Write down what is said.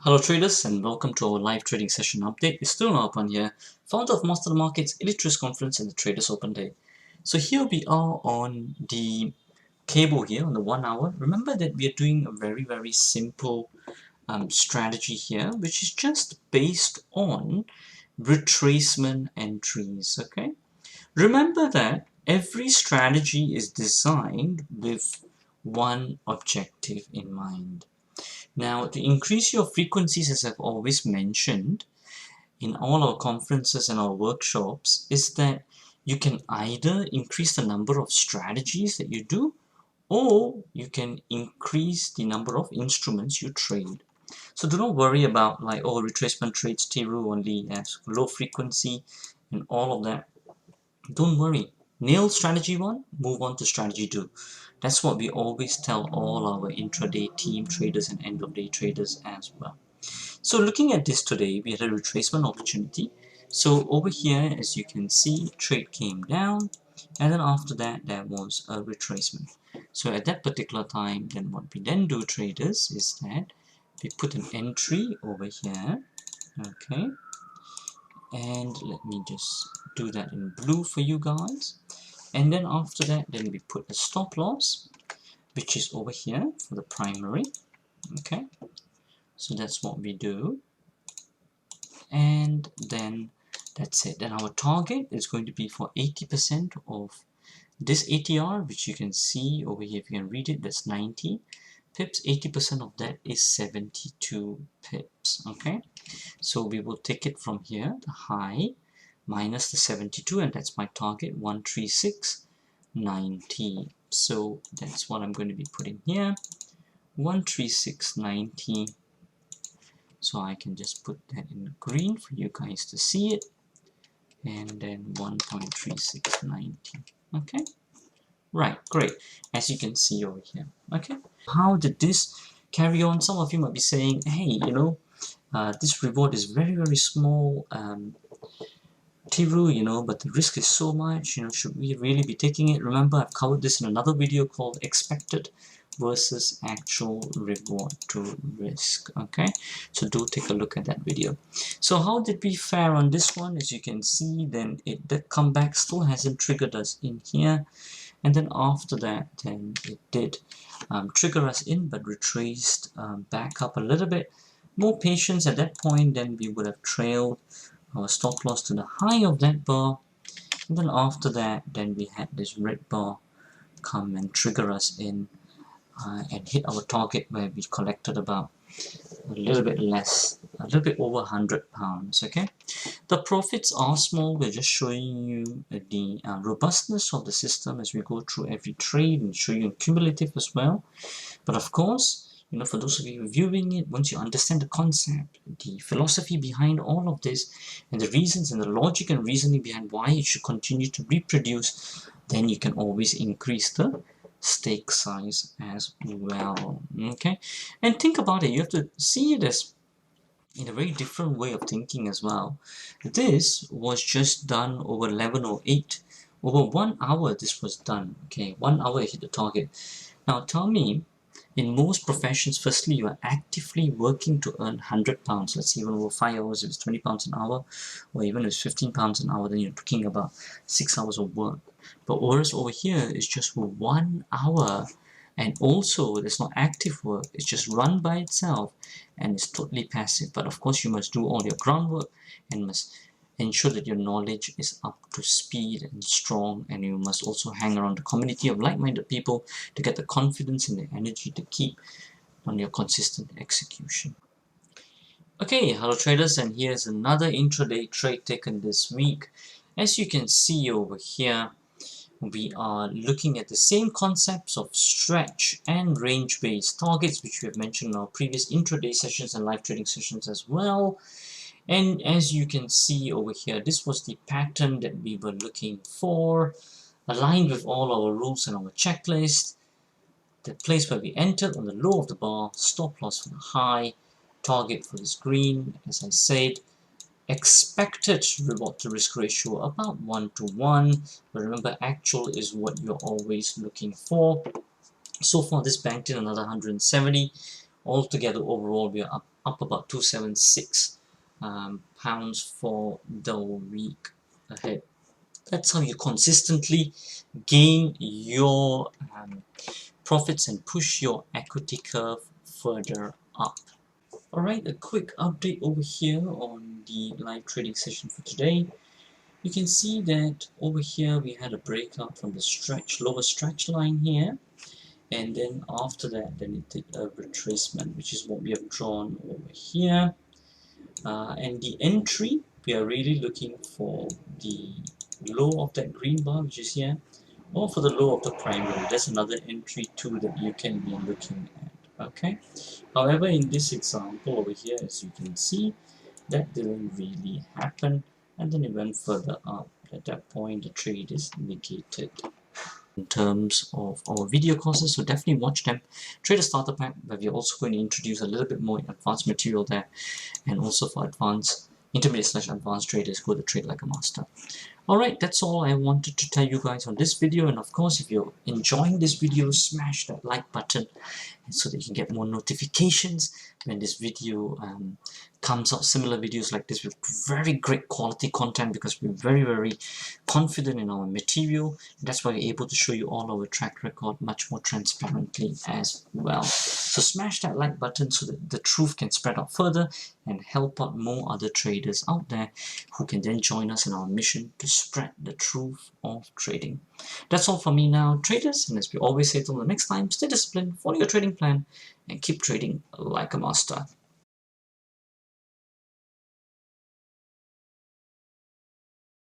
Hello traders and welcome to our live trading session update. It's still Open here, founder of Master the Markets Elite Risk Conference and the Traders Open Day. So here we are on the cable here on the 1 hour. Remember that we are doing a very simple strategy here, which is just based on retracement entries. Okay, remember that every strategy is designed with one objective in mind. Now, to increase your frequencies, as I've always mentioned in all our conferences and our workshops, is that you can either increase the number of strategies that you do, or you can increase the number of instruments you trade. So do not worry about like, oh, retracement trades Tiru only has low frequency and all of that. Don't worry. Nail strategy 1, move on to strategy 2. That's what we always tell all our intraday team traders and end of day traders as well. So looking at this today, we had a retracement opportunity. So over here, as you can see, trade came down, and then after that, there was a retracement. So at that particular time, then what we then do, traders, is that we put an entry over here, okay, and let me just do that in blue for you guys. And then after that, then we put a stop loss, which is over here for the primary, okay. So that's what we do, and then that's it. Then our target is going to be for 80% of this ATR, which you can see over here. If you can read it, that's 90 pips. 80% of that is 72 pips. Okay, so we will take it from here, the high minus the 72, and that's my target, 136.90. So that's what I'm going to be putting here, 136.90. So I can just put that in green for you guys to see it, and then 1.3690. Okay, right, great, as you can see over here. Okay, how did this carry on? Some of you might be saying, hey, this reward is very small, Tiru, but the risk is so much, should we really be taking it? Remember, I've covered this in another video called expected versus actual reward to risk. Okay, so do take a look at that video. So how did we fare on this one? As you can see, then the comeback still hasn't triggered us in here, and then after that, then it did trigger us in, but retraced back up a little bit. More patience at that point, then we would have trailed our stop loss to the high of that bar, and then after that, then we had this red bar come and trigger us in and hit our target, where we collected about a little bit less, a little bit over 100 pounds. Okay, the profits are small. We're just showing you the robustness of the system as we go through every trade, and show you cumulative as well. But of course, for those of you viewing it, once you understand the concept, the philosophy behind all of this, and the reasons and the logic and reasoning behind why it should continue to reproduce, then you can always increase the stake size as well. Okay, and think about it. You have to see it as in a very different way of thinking as well. This was just done over 11:08. Over 1 hour this was done. Okay, 1 hour I hit the target. Now tell me, in most professions, firstly, you are actively working to earn 100 pounds. Let's say even over 5 hours, if it's 20 pounds an hour, or even if it's 15 pounds an hour, then you're talking about 6 hours of work. But whereas over here, it's just for 1 hour, and also there's not active work, it's just run by itself, and it's totally passive. But of course, you must do all your groundwork, and must ensure that your knowledge is up to speed and strong, and you must also hang around the community of like-minded people to get the confidence and the energy to keep on your consistent execution. Okay, hello traders, and here's another intraday trade taken this week. As you can see over here, we are looking at the same concepts of stretch and range-based targets, which we have mentioned in our previous intraday sessions and live trading sessions as well. And as you can see over here, this was the pattern that we were looking for, aligned with all our rules and our checklist. The place where we entered on the low of the bar, stop loss for the high, target for this green, as I said, expected reward to risk ratio about 1:1, but remember, actual is what you're always looking for. So far this banked in another 170. altogether overall we are up about 276 pounds for the week ahead. That's how you consistently gain your profits and push your equity curve further up. Alright, a quick update over here on the live trading session for today. You can see that over here we had a breakout from the lower stretch line here, and then after that then it did a retracement, which is what we have drawn over here. And the entry, we are really looking for the low of that green bar, which is here, or for the low of the primary. That's another entry too that you can be looking at. Okay. However, in this example over here, as you can see, that didn't really happen, and then it went further up. At that point, the trade is negated. In terms of our video courses, so definitely watch them. Trader Starter Pack, where we're also going to introduce a little bit more advanced material there, and also for advanced intermediate/advanced traders, go to Trade Like a Master. Alright, that's all I wanted to tell you guys on this video, and of course if you're enjoying this video, smash that like button so that you can get more notifications when this video comes out, similar videos like this with very great quality content, because we're very confident in our material. That's why we're able to show you all our track record much more transparently as well. So smash that like button so that the truth can spread out further and help out more other traders out there who can then join us in our mission to spread the truth of trading. That's all for me now, traders, and as we always say till the next time, stay disciplined, follow your trading plan, and keep trading like a master.